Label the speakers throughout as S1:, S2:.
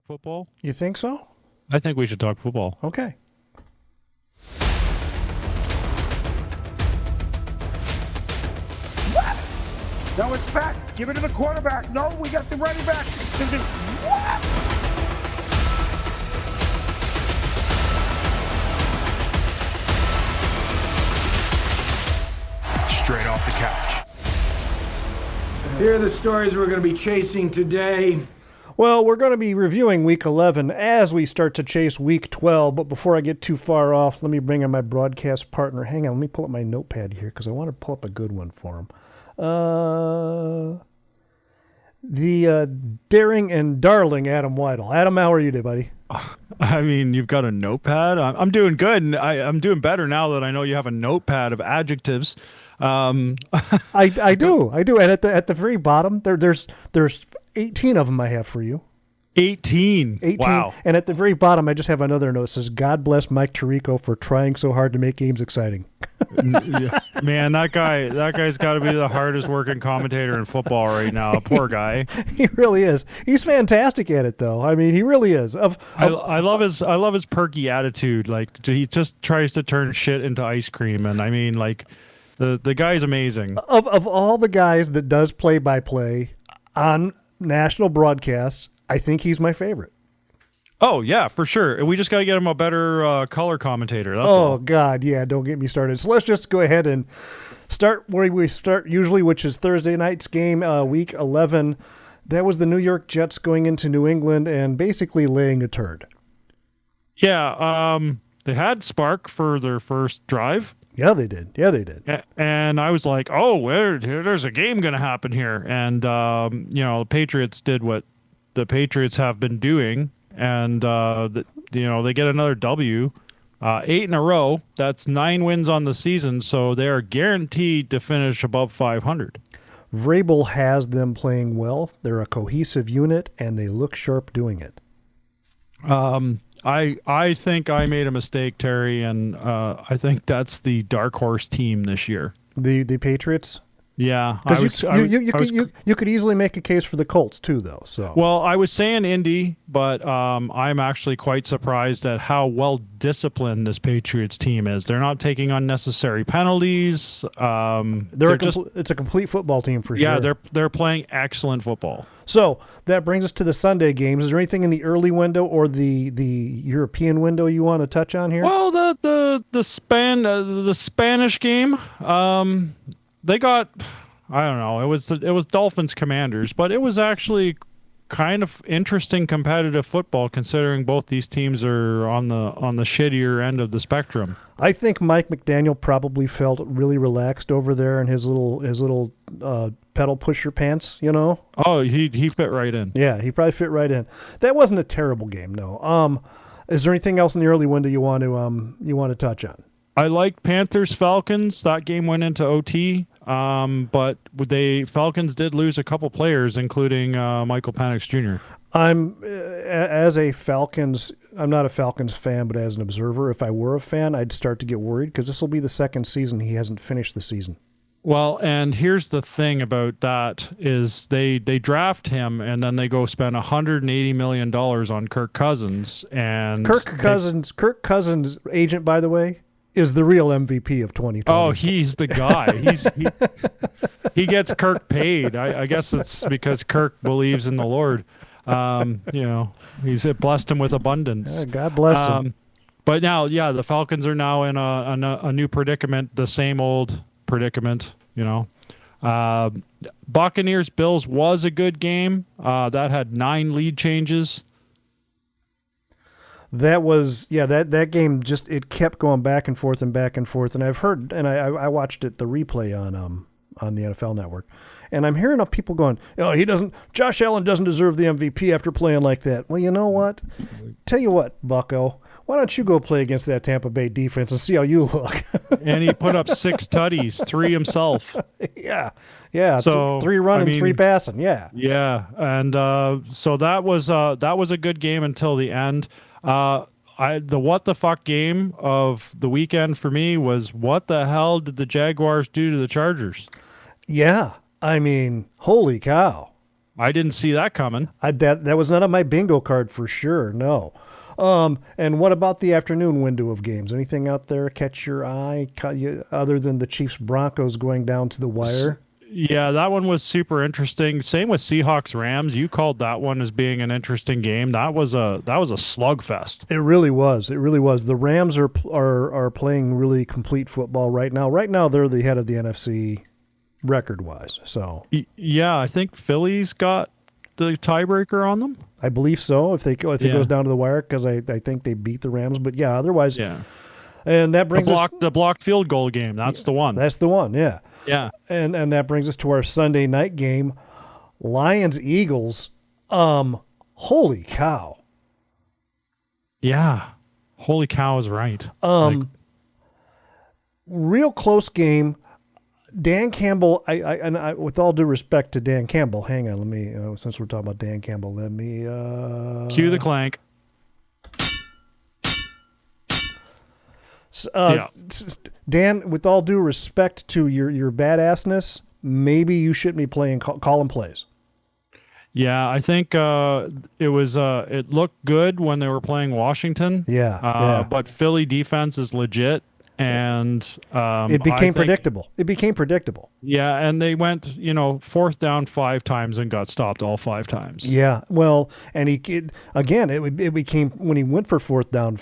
S1: football?
S2: You think so?
S1: I think we should talk football.
S2: Okay.
S3: No, it's back. Give it to the quarterback. No, we got the running back.
S4: Straight off the couch.
S3: Here are the stories we're going to be chasing today.
S2: Well, we're going to be reviewing Week 11 as we start to chase Week 12. But before I get too far off, let me bring in my broadcast partner. Hang on, let me pull up my notepad here because I want to pull up a good one for him. The daring and darling Adam Weidel. Adam, how are you today, buddy?
S1: I mean, you've got a notepad. I'm doing good, and I'm doing better now that I know you have a notepad of adjectives.
S2: I do, and at the very bottom there's 18 of them I have for you.
S1: 18. Wow.
S2: And at the very bottom I just have another note that says, God bless Mike Tirico for trying so hard to make games exciting.
S1: Man, that guy's got to be the hardest working commentator in football right now. Poor guy.
S2: He really is. He's fantastic at it, though. I mean, he really is.
S1: I love his perky attitude. Like, he just tries to turn shit into ice cream, and I mean, like, the guy's amazing.
S2: Of all the guys that does play-by-play on national broadcasts, I think he's my favorite.
S1: Oh, yeah, for sure. We just got to get him a better color commentator. That's all.
S2: God, yeah, don't get me started. So let's just go ahead and start where we start usually, which is Thursday night's game, Week 11. That was the New York Jets going into New England and basically laying a turd.
S1: Yeah, they had spark for their first drive.
S2: Yeah, they did.
S1: And I was like, oh, there's a game going to happen here. And, the Patriots did what the Patriots have been doing. And, they get another W, 8 in a row. That's 9 wins on the season. So they are guaranteed to finish above 500.
S2: Vrabel has them playing well. They're a cohesive unit, and they look sharp doing it.
S1: I think I made a mistake, Terry, and I think that's the dark horse team this year.
S2: The Patriots?
S1: Yeah.
S2: You could easily make a case for the Colts, too, though. So.
S1: Well, I was saying Indy, but I'm actually quite surprised at how well disciplined this Patriots team is. They're not taking unnecessary penalties.
S2: It's a complete football team for sure.
S1: Yeah, they're playing excellent football.
S2: So that brings us to the Sunday games. Is there anything in the early window or the European window you want to touch on here?
S1: Well, the Spanish game, they got, I don't know, it was Dolphins Commanders, but it was actually kind of interesting competitive football considering both these teams are on the shittier end of the spectrum.
S2: I think Mike McDaniel probably felt really relaxed over there in his little pedal pusher pants, you know?
S1: Oh, he fit right in.
S2: Yeah, he probably fit right in. That wasn't a terrible game, no. Is there anything else in the early window you want to touch on?
S1: I liked Panthers Falcons. That game went into OT. But Falcons did lose a couple players, including Michael Penix Jr. I'm
S2: not a Falcons fan, but as an observer, if I were a fan, I'd start to get worried because this will be the second season he hasn't finished the season.
S1: Well, and here's the thing about that is they draft him and then they go spend $180 million on Kirk Cousins. And
S2: Kirk Cousins' agent, by the way, is the real MVP of 2020.
S1: Oh, he's the guy. He gets Kirk paid. I guess it's because Kirk believes in the Lord. He's blessed him with abundance.
S2: Yeah, God bless him.
S1: But now, yeah, the Falcons are now in a new predicament, the same old predicament, Buccaneers Bills was a good game. That had 9 lead changes.
S2: That was, that game just, it kept going back and forth. And I've heard, and I watched the replay on the NFL Network, and I'm hearing people going, Josh Allen doesn't deserve the MVP after playing like that. Well, you know what? Tell you what, Bucko, why don't you go play against that Tampa Bay defense and see how you look?
S1: And he put up 6 tutties, 3 himself.
S2: Yeah.
S1: So
S2: 3 running, 3 passing. Yeah.
S1: Yeah. And so that was a good game until the end. The what the fuck game of the weekend for me was what the hell did the Jaguars do to the Chargers?
S2: Yeah. I mean, holy cow.
S1: I didn't see that coming.
S2: That was not on my bingo card for sure. No. And what about the afternoon window of games? Anything out there catch your eye other than the Chiefs Broncos going down to the wire?
S1: Yeah, that one was super interesting. Same with Seahawks Rams. You called that one as being an interesting game. That was a slugfest.
S2: It really was. It really was. The Rams are playing really complete football right now. Right now, they're the head of the NFC record-wise. So
S1: yeah, I think Philly's got the tiebreaker on them.
S2: I believe so. If it goes down to the wire, because I think they beat the Rams. But yeah, otherwise,
S1: yeah.
S2: And that brings
S1: the blocked field goal game. That's the one.
S2: That's the one. Yeah.
S1: Yeah.
S2: And that brings us to our Sunday night game, Lions Eagles. Holy cow.
S1: Yeah. Holy cow is right.
S2: Real close game. Dan Campbell, I with all due respect to Dan Campbell, hang on, let me since we're talking about Dan Campbell, let me
S1: cue the clank.
S2: Dan, with all due respect to your badassness, maybe you shouldn't be playing calling plays.
S1: Yeah, I think it looked good when they were playing Washington.
S2: Yeah.
S1: But Philly defense is legit, and
S2: it became predictable. It became predictable.
S1: Yeah, and they went, fourth down 5 times and got stopped all 5 times.
S2: Yeah, well, and it became, when he went for fourth down,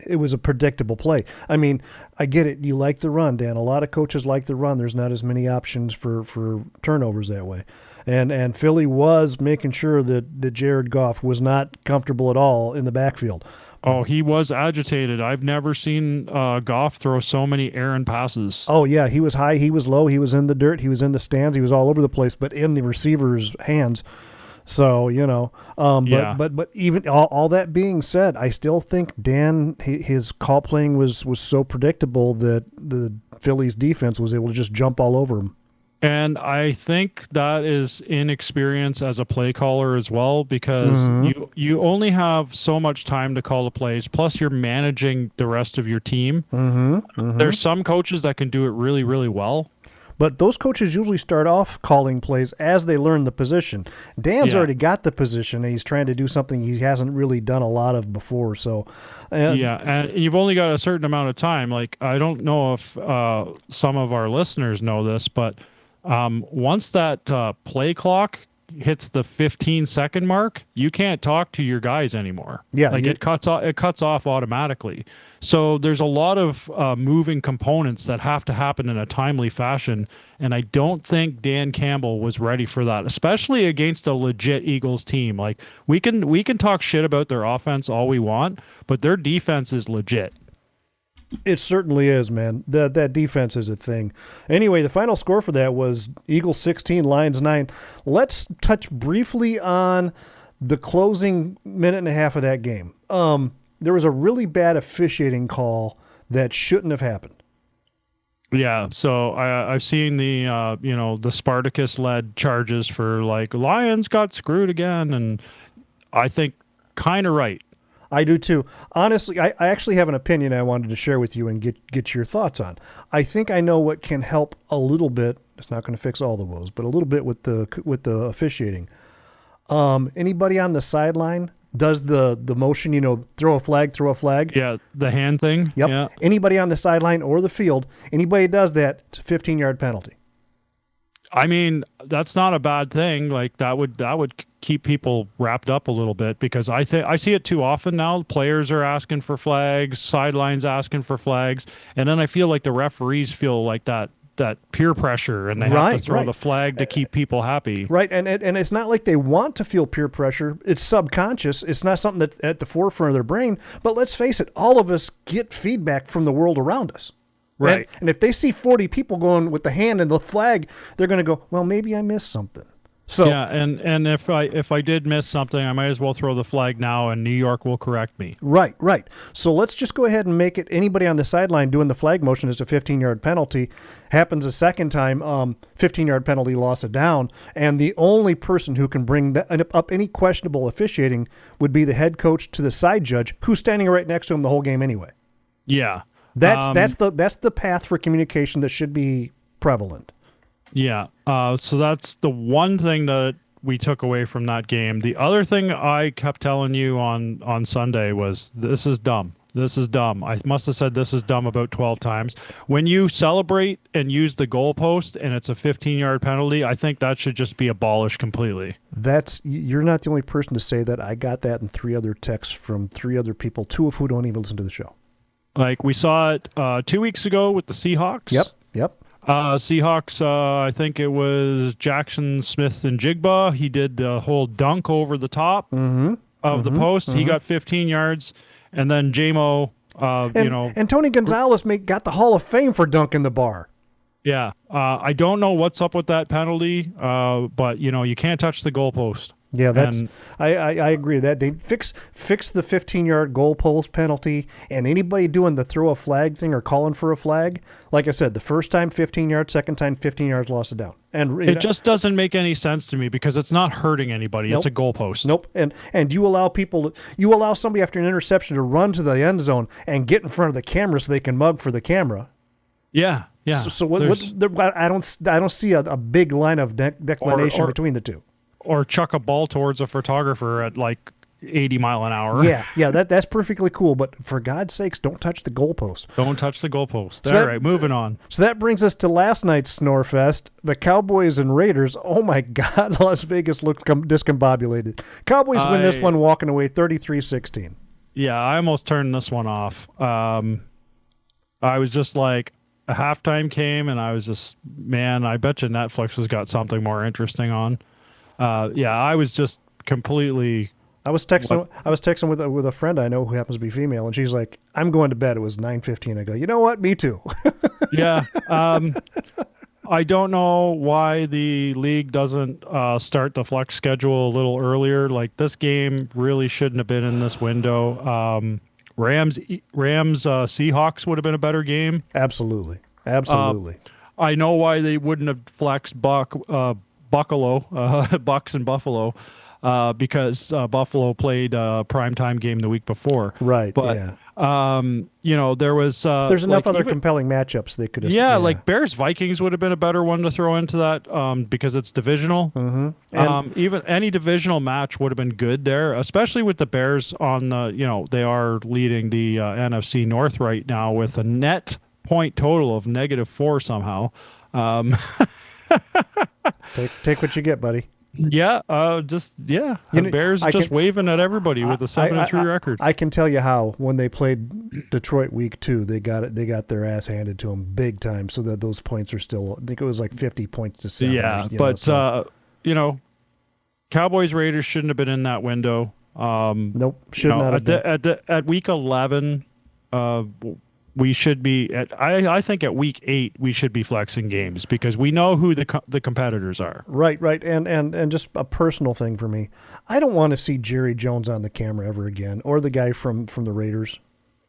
S2: it was a predictable play. I mean, I get it. You like the run, Dan. A lot of coaches like the run. There's not as many options for turnovers that way. And Philly was making sure that Jared Goff was not comfortable at all in the backfield.
S1: Oh, he was agitated. I've never seen Goff throw so many errant passes.
S2: Oh, yeah. He was high. He was low. He was in the dirt. He was in the stands. He was all over the place, but in the receiver's hands. So, but even all that being said, I still think Dan, his call playing was so predictable that the Phillies defense was able to just jump all over him.
S1: And I think that is inexperience as a play caller as well, because you only have so much time to call the plays. Plus, you're managing the rest of your team. There's some coaches that can do it really, really well.
S2: But those coaches usually start off calling plays as they learn the position. Dan's already got the position, and he's trying to do something he hasn't really done a lot of before. So,
S1: and you've only got a certain amount of time. Like, I don't know if some of our listeners know this, but once that play clock hits the 15-second mark, you can't talk to your guys anymore.
S2: Yeah,
S1: it cuts off automatically. So there's a lot of moving components that have to happen in a timely fashion, and I don't think Dan Campbell was ready for that, especially against a legit Eagles team. Like, we can talk shit about their offense all we want, but their defense is legit.
S2: It certainly is, man. That defense is a thing. Anyway, the final score for that was Eagles 16, Lions 9. Let's touch briefly on the closing minute and a half of that game. There was a really bad officiating call that shouldn't have happened.
S1: Yeah, so I've seen the Spartacus-led charges for, like, Lions got screwed again, and I think kind of right.
S2: I do too. Honestly, I actually have an opinion I wanted to share with you and get your thoughts on. I think I know what can help a little bit. It's not going to fix all the woes, but a little bit with the officiating. Anybody on the sideline does the motion, throw a flag.
S1: Yeah, the hand thing.
S2: Yep.
S1: Yeah.
S2: Anybody on the sideline or the field, anybody does that, it's a 15-yard penalty.
S1: I mean, that's not a bad thing. Like, that would keep people wrapped up a little bit, because I see it too often now. Players are asking for flags, sidelines asking for flags, and then I feel like the referees feel like that peer pressure, and they have to throw the flag to keep people happy.
S2: Right, and it's not like they want to feel peer pressure. It's subconscious. It's not something that's at the forefront of their brain. But let's face it, all of us get feedback from the world around us.
S1: Right.
S2: And if they see 40 people going with the hand and the flag, they're going to go, well, maybe I missed something. So
S1: yeah, and if I did miss something, I might as well throw the flag now, and New York will correct me.
S2: Right. So let's just go ahead and make it anybody on the sideline doing the flag motion is a 15-yard penalty. Happens a second time, 15-yard penalty, loss of down, and the only person who can bring up any questionable officiating would be the head coach to the side judge, who's standing right next to him the whole game anyway.
S1: Yeah.
S2: That's the path for communication that should be prevalent.
S1: Yeah. So that's the one thing that we took away from that game. The other thing I kept telling you on Sunday was, this is dumb. This is dumb. I must have said this is dumb about 12 times. When you celebrate and use the goalpost and it's a 15-yard penalty, I think that should just be abolished completely.
S2: You're not the only person to say that. I got that in 3 other texts from 3 other people, 2 of who don't even listen to the show.
S1: Like we saw it 2 weeks ago with the Seahawks.
S2: Yep.
S1: Seahawks, I think it was Jackson Smith and Jigba. He did the whole dunk over the top of the post. He got 15 yards. And then JMO,
S2: and Tony Gonzalez got the Hall of Fame for dunking the bar.
S1: Yeah. I don't know what's up with that penalty, but, you can't touch the goalpost.
S2: Yeah, I agree that they fix the 15-yard goalpost penalty, and anybody doing the throw a flag thing or calling for a flag, like I said, the first time 15 yards, second time 15 yards, lost it down. And
S1: it just doesn't make any sense to me because it's not hurting anybody.
S2: Nope.
S1: It's a goalpost.
S2: Nope. And you allow somebody after an interception to run to the end zone and get in front of the camera so they can mug for the camera.
S1: Yeah. Yeah.
S2: So I don't see a big line of declination between the two.
S1: Or chuck a ball towards a photographer at like 80 mile an hour.
S2: Yeah, that's perfectly cool. But for God's sakes, don't touch the goalpost.
S1: Don't touch the goalpost.
S2: So
S1: All right, moving on.
S2: So that brings us to last night's Snorefest. The Cowboys and Raiders. Oh my God, Las Vegas looked discombobulated. Cowboys win this one walking away 33-16.
S1: Yeah, I almost turned this one off. I was just like, a halftime came and I was just, man, I bet you Netflix has got something more interesting on. I was just completely.
S2: I was texting with a friend I know who happens to be female, and she's like, "I'm going to bed." It was 9:15. I go, "You know what? Me too."
S1: Yeah. I don't know why the league doesn't start the flex schedule a little earlier. Like this game really shouldn't have been in this window. Rams Seahawks would have been a better game.
S2: Absolutely.
S1: I know why they wouldn't have flexed Bucks and Buffalo, because Buffalo played a primetime game the week before.
S2: Right.
S1: But, there was.
S2: There's enough other compelling matchups they could have.
S1: Yeah, like Bears Vikings would have been a better one to throw into that because it's divisional. Mm-hmm. Even any divisional match would have been good there, especially with the Bears on the, they are leading the NFC North right now with a net point total of -4 somehow.
S2: Take what you get, buddy.
S1: Yeah, the Bears just waving at everybody with a 7-3 record.
S2: I can tell you how when they played Detroit week 2, they got their ass handed to them big time. So that those points are still, I think it was like 50 points to 7.
S1: Yeah, Cowboys Raiders shouldn't have been in that window.
S2: Nope, should not have been.
S1: At week 11. We should be I think at week 8 we should be flexing games because we know who the competitors are.
S2: Right. And just a personal thing for me. I don't want to see Jerry Jones on the camera ever again, or the guy from the Raiders.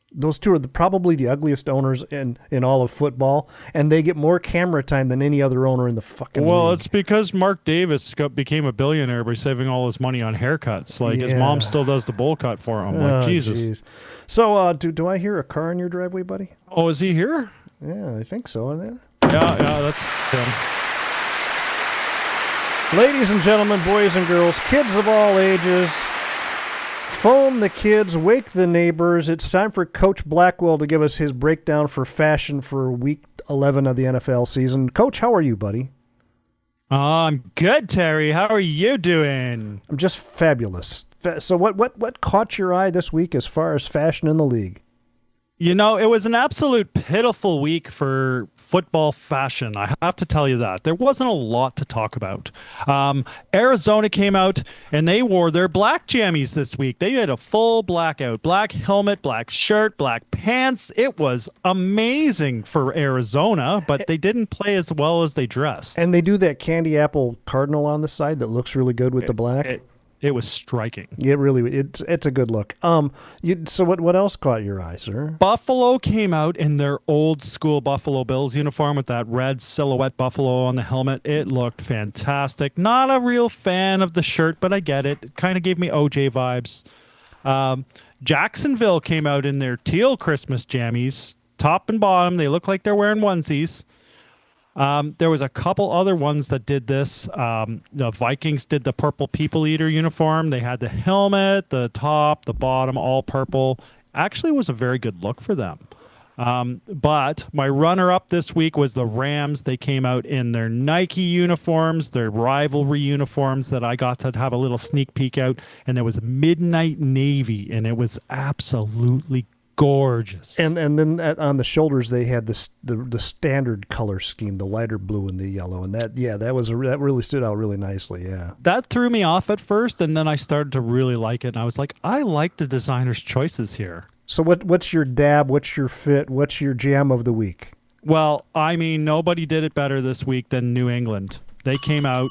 S2: Those two are probably the ugliest owners in all of football, and they get more camera time than any other owner in the fucking league.
S1: It's because Mark Davis became a billionaire by saving all his money on haircuts. Like his mom still does the bowl cut for him. Like Jesus. Geez.
S2: So do I hear a car in your driveway, buddy?
S1: Oh, is he here?
S2: Yeah, I think so.
S1: Yeah, that's him.
S2: Ladies and gentlemen, boys and girls, kids of all ages, phone the kids, wake the neighbors. It's time for Coach Blackwell to give us his breakdown for fashion for week 11 of the NFL season. Coach, how are you, buddy?
S1: I'm good, Terry. How are you doing?
S2: I'm just fabulous. So what caught your eye this week as far as fashion in the league?
S1: It was an absolute pitiful week for football fashion. I have to tell you that. There wasn't a lot to talk about. Arizona came out and they wore their black jammies this week. They had a full blackout, black helmet, black shirt, black pants. It was amazing for Arizona, but they didn't play as well as they dressed.
S2: And they do that candy apple cardinal on the side that looks really good with the black.
S1: It was striking.
S2: It's a good look. So what else caught your eye, sir?
S1: Buffalo came out in their old school Buffalo Bills uniform with that red silhouette buffalo on the helmet. It looked fantastic. Not a real fan of the shirt, but I get it. It kind of gave me OJ vibes. Jacksonville came out in their teal Christmas jammies, top and bottom. They look like they're wearing onesies. There was a couple other ones that did this. The Vikings did the purple people eater uniform. They had the helmet, the top, the bottom, all purple. Actually, was a very good look for them. But my runner-up this week was the Rams. They came out in their Nike uniforms, their rivalry uniforms that I got to have a little sneak peek out, and there was midnight navy, and it was absolutely gorgeous.
S2: And then on the shoulders they had the standard color scheme, the lighter blue and the yellow, and that really stood out really nicely. Yeah,
S1: that threw me off at first, and then I started to really like it, and I was like, I like the designer's choices here.
S2: So what's your dab? What's your fit? What's your jam of the week?
S1: Well, I mean, nobody did it better this week than New England. They came out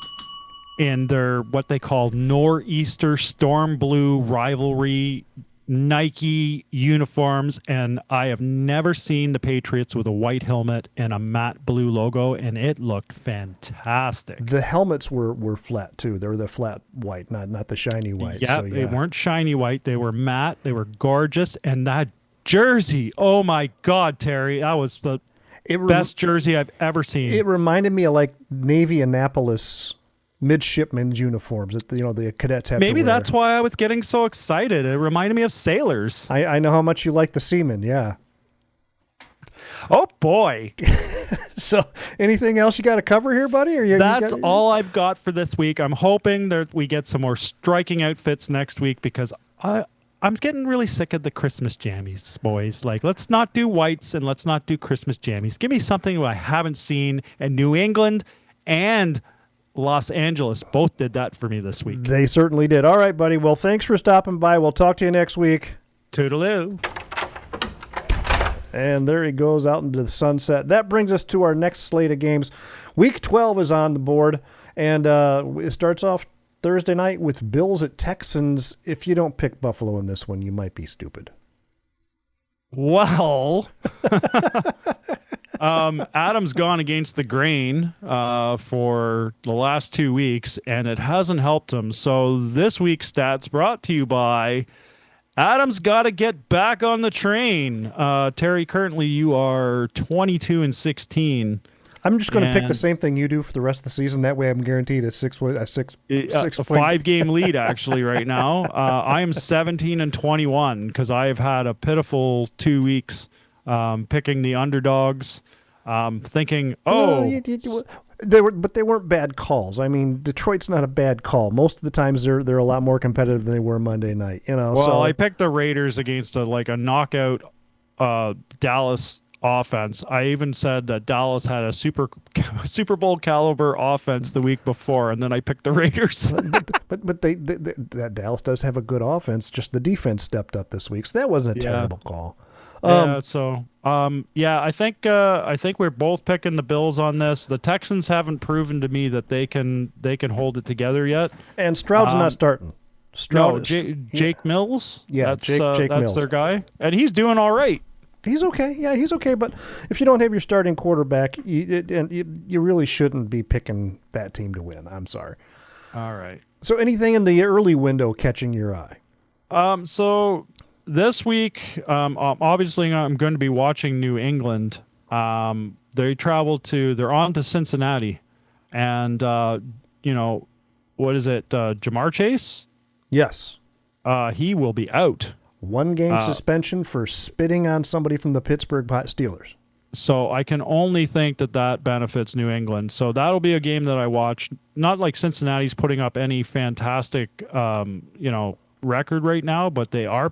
S1: in their what they call Nor'easter Storm Blue rivalry Nike uniforms, and I have never seen the Patriots with a white helmet and a matte blue logo, and it looked fantastic.
S2: The helmets were flat too. They were the flat white, not the shiny white.
S1: Yeah, they weren't shiny white. They were matte. They were gorgeous, and that jersey, oh my God, Terry, that was the best jersey I've ever seen.
S2: It reminded me of like Navy Annapolis midshipmen's uniforms that the cadets have.
S1: Maybe
S2: to wear.
S1: that's why I was getting so excited. It reminded me of sailors.
S2: I know how much you like the seamen. Yeah.
S1: Oh boy.
S2: So anything else you got to cover here, buddy?
S1: That's all I've got for this week. I'm hoping that we get some more striking outfits next week because I'm getting really sick of the Christmas jammies, boys. Like, let's not do whites and let's not do Christmas jammies. Give me something I haven't seen. And New England and Los Angeles both did that for me this week.
S2: They certainly did. All right, buddy. Well, thanks for stopping by. We'll talk to you next week.
S1: Toodaloo.
S2: And there he goes out into the sunset. That brings us to our next slate of games. Week 12 is on the board, and it starts off Thursday night with Bills at Texans. If you don't pick Buffalo in this one, you might be stupid.
S1: Well, Adam's gone against the grain for the last 2 weeks, and it hasn't helped him. So this week's stats brought to you by Adam's got to get back on the train. Terry, currently you are 22-16.
S2: I'm just going to pick the same thing you do for the rest of the season. That way I'm guaranteed a
S1: 5-game lead, actually, right now. I am 17-21 because I have had a pitiful 2 weeks picking the underdogs, thinking,
S2: they weren't bad calls. I mean, Detroit's not a bad call. Most of the times they're a lot more competitive than they were Monday night.
S1: Well, so I picked the Raiders against a knockout Dallas offense. I even said that Dallas had a Super Bowl caliber offense the week before, and then I picked the Raiders.
S2: but that Dallas does have a good offense. Just the defense stepped up this week, so that wasn't a terrible call.
S1: I think we're both picking the Bills on this. The Texans haven't proven to me that they can hold it together yet.
S2: And Stroud's not starting.
S1: Jake Mills.
S2: Yeah, Jake Mills.
S1: That's their guy, and he's doing all right.
S2: He's okay. Yeah, he's okay. But if you don't have your starting quarterback, you really shouldn't be picking that team to win. I'm sorry.
S1: All right.
S2: So anything in the early window catching your eye?
S1: So this week, obviously, I'm going to be watching New England. They're on to Cincinnati, and what is it? Jamar Chase?
S2: Yes.
S1: He will be out.
S2: 1 game suspension for spitting on somebody from the Pittsburgh Steelers.
S1: So I can only think that benefits New England. So that'll be a game that I watch. Not like Cincinnati's putting up any fantastic, record right now, but they are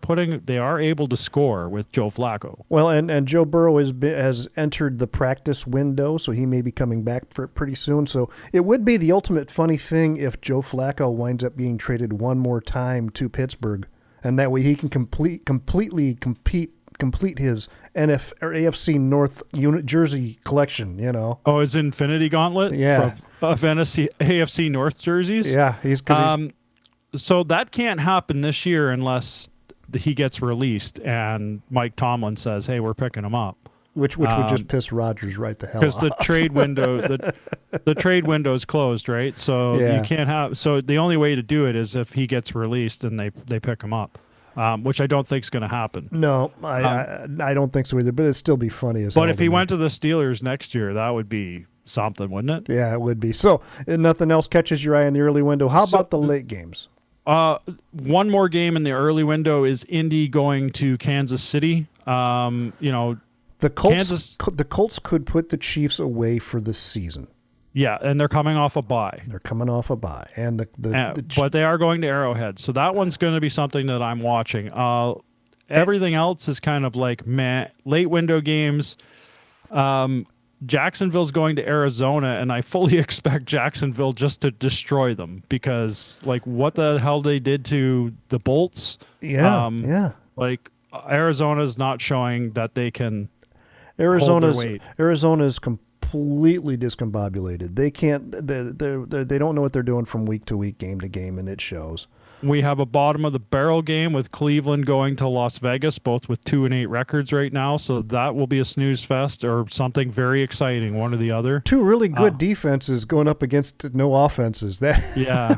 S1: able to score with Joe Flacco.
S2: Well, and Joe Burrow has entered the practice window, so he may be coming back for pretty soon. So it would be the ultimate funny thing if Joe Flacco winds up being traded one more time to Pittsburgh. And that way he can completely complete his AFC North jersey collection,
S1: Oh, his Infinity Gauntlet?
S2: Yeah.
S1: Of AFC North jerseys?
S2: Yeah.
S1: So that can't happen this year unless he gets released and Mike Tomlin says, hey, we're picking him up.
S2: Which would just piss Rodgers right the hell off.
S1: Because the trade window the trade window is closed, right? So you can't have. So the only way to do it is if he gets released and they pick him up, which I don't think is going to happen.
S2: No, I don't think so either. But it'd still be funny as hell.
S1: But if he went to the Steelers next year, that would be something, wouldn't it?
S2: Yeah, it would be. So nothing else catches your eye in the early window. How about the late games?
S1: One more game in the early window is Indy going to Kansas City.
S2: The Colts could put the Chiefs away for the season.
S1: Yeah, and they're coming off a bye.
S2: They're coming off a bye, and
S1: but they are going to Arrowhead, so that one's going to be something that I'm watching. Everything else is kind of like meh. Late window games. Jacksonville's going to Arizona, and I fully expect Jacksonville just to destroy them because, like, what the hell they did to the Bolts.
S2: Yeah.
S1: Like, Arizona's not showing that they can.
S2: Arizona is completely discombobulated. They can't. They don't know what they're doing from week to week, game to game, and it shows.
S1: We have a bottom of the barrel game with Cleveland going to Las Vegas, both with 2-8 records right now. So that will be a snooze fest or something very exciting, one or the other.
S2: Two really good defenses going up against no offenses.
S1: Yeah.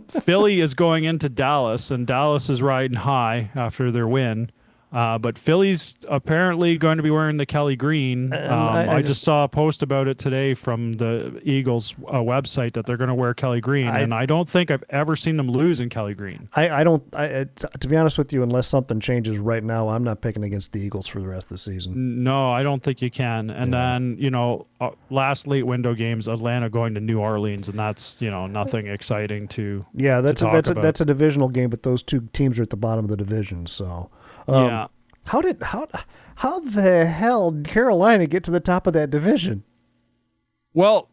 S1: Philly is going into Dallas, and Dallas is riding high after their win. But Philly's apparently going to be wearing the Kelly green. I just saw a post about it today from the Eagles website that they're going to wear Kelly green, and I don't think I've ever seen them lose in Kelly green.
S2: To be honest with you, unless something changes right now, I'm not picking against the Eagles for the rest of the season.
S1: No, I don't think you can. And then, last late window games, Atlanta going to New Orleans, and that's, nothing exciting to
S2: that's
S1: about.
S2: a divisional game, but those two teams are at the bottom of the division, so.
S1: Yeah.
S2: How the hell did Carolina get to the top of that division?
S1: Well,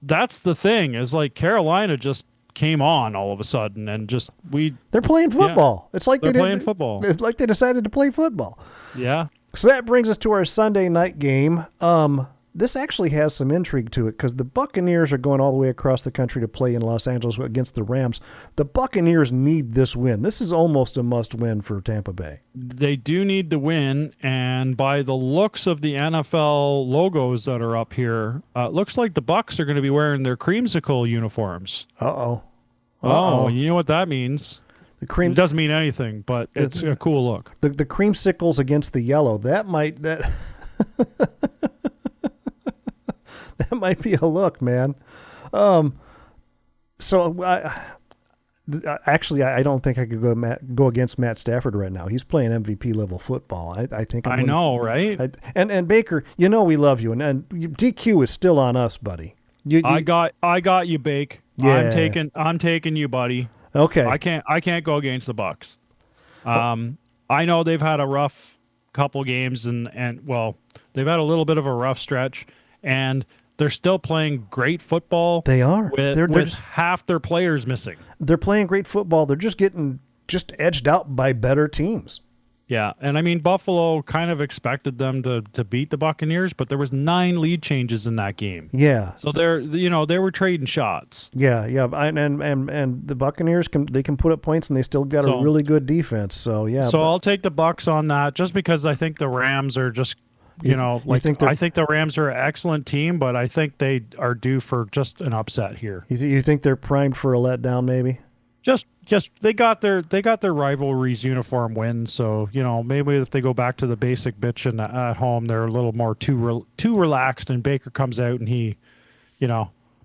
S1: that's the thing is like Carolina just came on all of a sudden and
S2: they're playing football. Yeah, it's like
S1: they're playing football.
S2: It's like they decided to play football.
S1: Yeah.
S2: So that brings us to our Sunday night game. This actually has some intrigue to it because the Buccaneers are going all the way across the country to play in Los Angeles against the Rams. The Buccaneers need this win. This is almost a must-win for Tampa Bay.
S1: They do need the win, and by the looks of the NFL logos that are up here, it looks like the Bucs are going to be wearing their creamsicle uniforms.
S2: Uh-oh.
S1: Oh, you know what that means? It doesn't mean anything, but it's a cool look.
S2: The creamsicles against the yellow. That might be a look, man. So I don't think I could go against Matt Stafford right now. He's playing MVP level football. I think
S1: I know, right?
S2: And Baker, we love you, and DQ is still on us, buddy.
S1: I got you, Bake.
S2: Yeah.
S1: I'm taking you, buddy.
S2: Okay.
S1: I can't go against the Bucs. I know they've had a rough couple games and they've had a little bit of a rough stretch, and they're still playing great football.
S2: They are.
S1: With half their players missing.
S2: They're playing great football. They're just getting edged out by better teams.
S1: Yeah, and I mean Buffalo kind of expected them to beat the Buccaneers, but there was 9 lead changes in that game.
S2: Yeah.
S1: So they were trading shots.
S2: Yeah. And the Buccaneers can put up points, and they still got a really good defense. So yeah.
S1: So I'll take the Bucs on that, just because I think the Rams are just. I think the Rams are an excellent team, but I think they are due for just an upset here.
S2: You think they're primed for a letdown, maybe?
S1: Just they got their rivalries uniform win, so maybe if they go back to the basic bitch and at home, they're a little more too relaxed, and Baker comes out and he,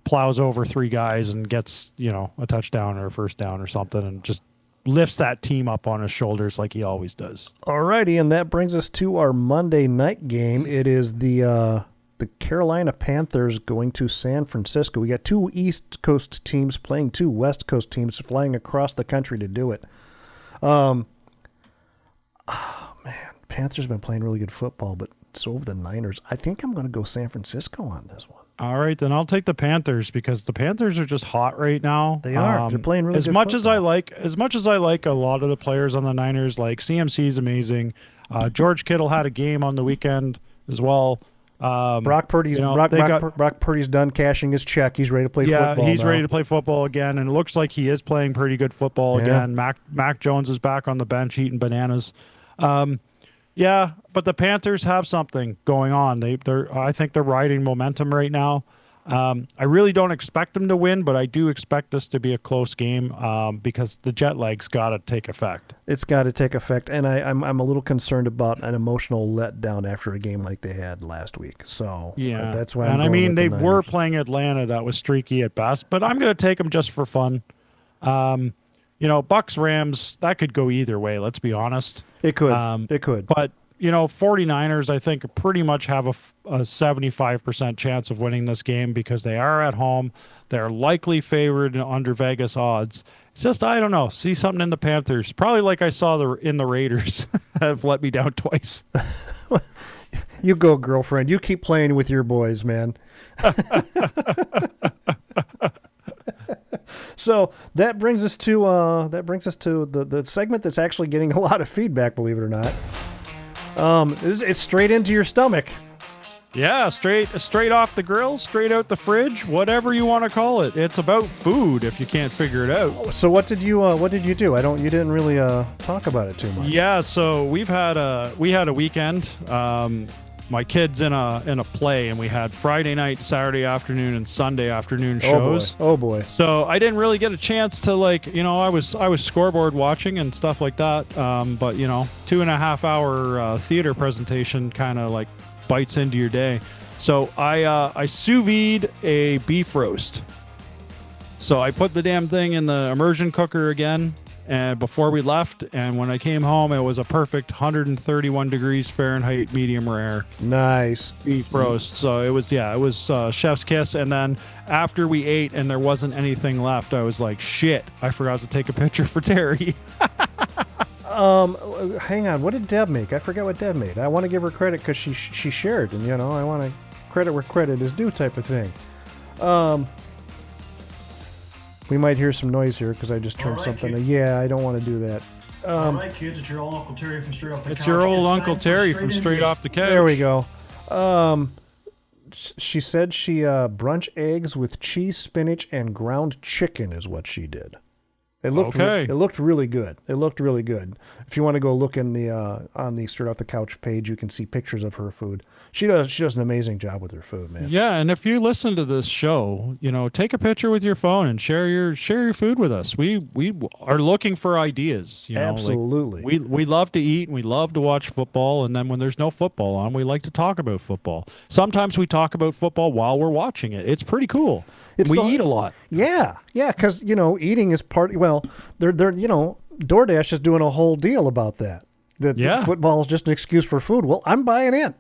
S1: plows over 3 guys and gets a touchdown or a first down or something, and just lifts that team up on his shoulders like he always does.
S2: Alrighty, and that brings us to our Monday night game. It is the Carolina Panthers going to San Francisco. We got 2 East Coast teams playing 2 West Coast teams flying across the country to do it. Man, Panthers have been playing really good football, but so have the Niners. I think I'm going to go San Francisco on this one.
S1: All right, then I'll take the Panthers because the Panthers are just hot right now.
S2: They are. They're playing really good football.
S1: As much as I like a lot of the players on the Niners, like CMC is amazing. George Kittle had a game on the weekend as well.
S2: Brock Purdy's done cashing his check. He's ready to play football.
S1: Yeah, he's ready to play football again, and it looks like he is playing pretty good football again. Mac Jones is back on the bench eating bananas. Yeah, but the Panthers have something going on. I think they're riding momentum right now. I really don't expect them to win, but I do expect this to be a close game because the jet lag's got to take effect.
S2: It's got to take effect, and I'm a little concerned about an emotional letdown after a game like they had last week. So
S1: Yeah,
S2: that's why.
S1: and I mean they were
S2: Niners.
S1: playing Atlanta, that was streaky at best, but I'm going to take them just for fun. Bucks Rams, that could go either way. Let's be honest.
S2: It could. It could.
S1: But 49ers, I think, pretty much have a 75% chance of winning this game because they are at home. They're likely favored under Vegas odds. It's just, I don't know, see something in the Panthers. Probably like I saw in the Raiders have let me down twice.
S2: You go, girlfriend. You keep playing with your boys, man. So that brings us to the segment that's actually getting a lot of feedback, believe it or not. It's straight into your stomach.
S1: Yeah, straight off the grill, straight out the fridge, whatever you want to call it. It's about food if you can't figure it out.
S2: So what did you do? You didn't really talk about it too much.
S1: Yeah, so we had a weekend. My kids in a play, and we had Friday night, Saturday afternoon, and Sunday afternoon shows.
S2: Oh boy.
S1: So I didn't really get a chance to I was scoreboard watching and stuff like that. But 2.5 hour theater presentation kind of like bites into your day. So I sous vide a beef roast. So I put the damn thing in the immersion cooker again. And before we left, and when I came home, it was a perfect 131 degrees Fahrenheit medium rare
S2: Nice
S1: beef roast. So it was chef's kiss. And then after we ate and there wasn't anything left, I was like, shit, I forgot to take a picture for Terry.
S2: Hang on. What did Deb make? I forgot what Deb made. I want to give her credit because she shared, and I want to credit where credit is due, type of thing. We might hear some noise here because I just turned something. Yeah, I don't want to do that.
S4: All right, kids, it's your old Uncle Terry from Straight Off the Couch.
S1: It's your old Uncle Terry from Straight Off the Couch.
S2: There we go. She said she brunch eggs with cheese, spinach, and ground chicken is what she did. It looked
S1: okay.
S2: It looked really good. It looked really good. If you want to go look in the on the Straight Off the Couch page, you can see pictures of her food. She does an amazing job with her food, man.
S1: Yeah, and if you listen to this show, take a picture with your phone and share your food with us. We are looking for ideas.
S2: Absolutely.
S1: We love to eat and we love to watch football, and then when there's no football on, we like to talk about football. Sometimes we talk about football while we're watching it. It's pretty cool. We eat a lot.
S2: Yeah, because eating is part. Well, they're DoorDash is doing a whole deal about that. That football is just an excuse for food. Well, I'm buying in.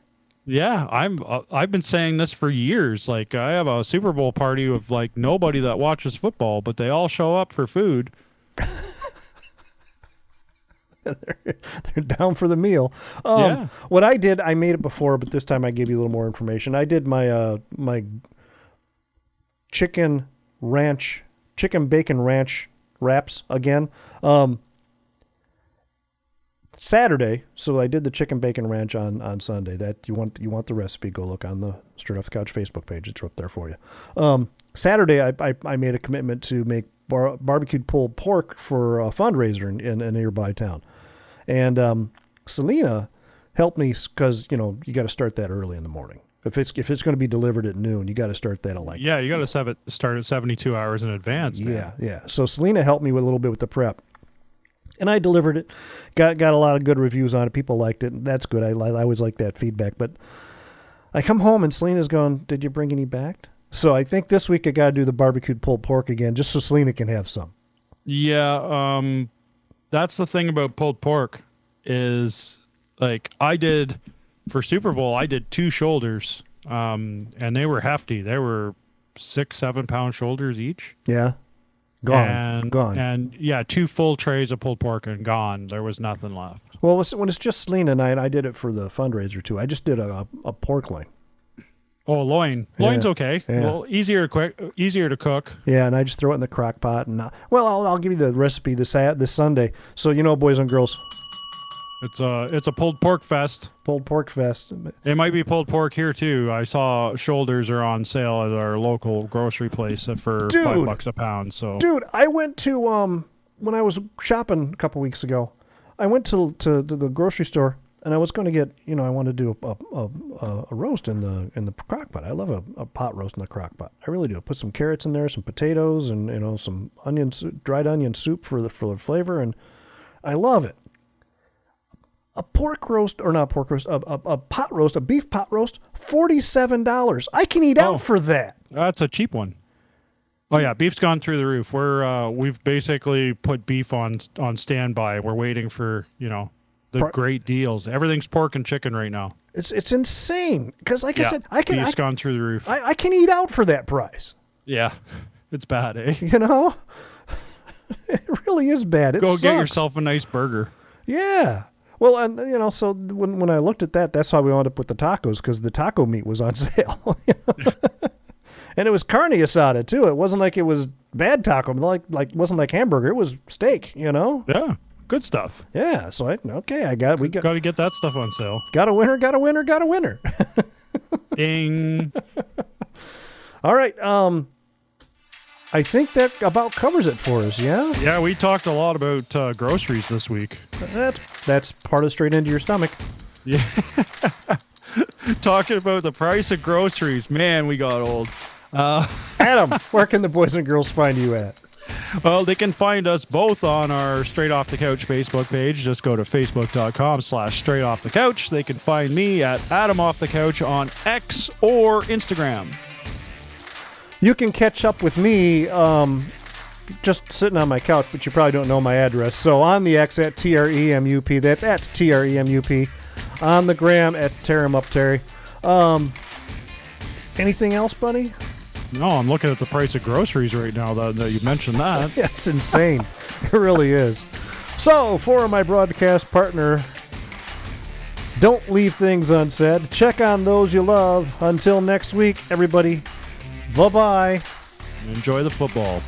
S1: Yeah, I've been saying this for years. Like, I have a Super Bowl party of like nobody that watches football, but they all show up for food.
S2: They're down for the meal. What I did, I made it before, but this time I gave you a little more information. I did my my chicken bacon ranch wraps again. Saturday, so I did the chicken bacon ranch on Sunday. That you want the recipe, go look on the Straight Off the Couch Facebook page. It's up there for you. Saturday, I made a commitment to make barbecued pulled pork for a fundraiser in a nearby town, and Selena helped me because you got to start that early in the morning. If it's going to be delivered at noon, you got to start that at
S1: you got to start at 72 hours in advance. Man.
S2: Yeah. So Selena helped me with a little bit with the prep. And I delivered it, got a lot of good reviews on it. People liked it. That's good. I always like that feedback. But I come home and Selena's going, "Did you bring any back?" So I think this week I got to do the barbecued pulled pork again, just so Selena can have some.
S1: Yeah, that's the thing about pulled pork is like I did for Super Bowl. I did 2 shoulders, and they were hefty. They were 6-7 pound shoulders each.
S2: Yeah. Gone.
S1: And 2 full trays of pulled pork and gone. There was nothing left.
S2: Well, when it's just Selena and I did it for the fundraiser too. I just did a pork loin.
S1: Oh, loin. Loin's okay.
S2: Yeah.
S1: Well, easier to cook.
S2: Yeah, and I just throw it in the crock pot. And I'll give you the recipe this Sunday. So boys and girls.
S1: It's a pulled pork fest.
S2: Pulled pork fest.
S1: It might be pulled pork here too. I saw shoulders are on sale at our local grocery place for $5 a pound. So,
S2: dude, I went to when I was shopping a couple weeks ago. I went to the grocery store. And I was going to get, I want to do a roast in the crock pot. I love a pot roast in the crock pot. I really do. Put some carrots in there, some potatoes, and some dried onion soup for the flavor, and I love it. A pork roast, or not pork roast, a pot roast, a beef pot roast, $47. I can eat out for that.
S1: That's a cheap one. Oh yeah, beef's gone through the roof. We've basically put beef on standby. We're waiting for the great deals. Everything's pork and chicken right now.
S2: It's insane because, like I said,
S1: beef's gone through the roof.
S2: I can eat out for that price.
S1: Yeah, it's bad, eh?
S2: It really is bad.
S1: Go get yourself a nice burger.
S2: Yeah. Well, and so when I looked at that, that's why we wound up with the tacos, because the taco meat was on sale. And it was carne asada too. It wasn't like it was bad taco, it wasn't like hamburger. It was steak,
S1: Yeah, good stuff.
S2: Yeah. So we got
S1: to get that stuff on sale.
S2: Got a winner.
S1: Ding. All
S2: right. I think that about covers it for us. Yeah.
S1: Yeah, we talked a lot about groceries this week.
S2: That's part of Straight Into Your Stomach.
S1: Yeah. Talking about the price of groceries. Man, we got old.
S2: Adam, where can the boys and girls find you at?
S1: Well, they can find us both on our Straight Off the Couch Facebook page. Just go to facebook.com/Straight Off the Couch. They can find me at Adam Off the Couch on X or Instagram.
S2: You can catch up with me just sitting on my couch, but you probably don't know my address. So on the X at TREMUP, that's at TREMUP. On the gram at Tear 'em Up Terry. Anything else, buddy?
S1: No, I'm looking at the price of groceries right now that you mentioned that.
S2: Yeah, it's insane. It really is. So, for my broadcast partner, don't leave things unsaid. Check on those you love. Until next week, everybody, bye-bye.
S1: Enjoy the football.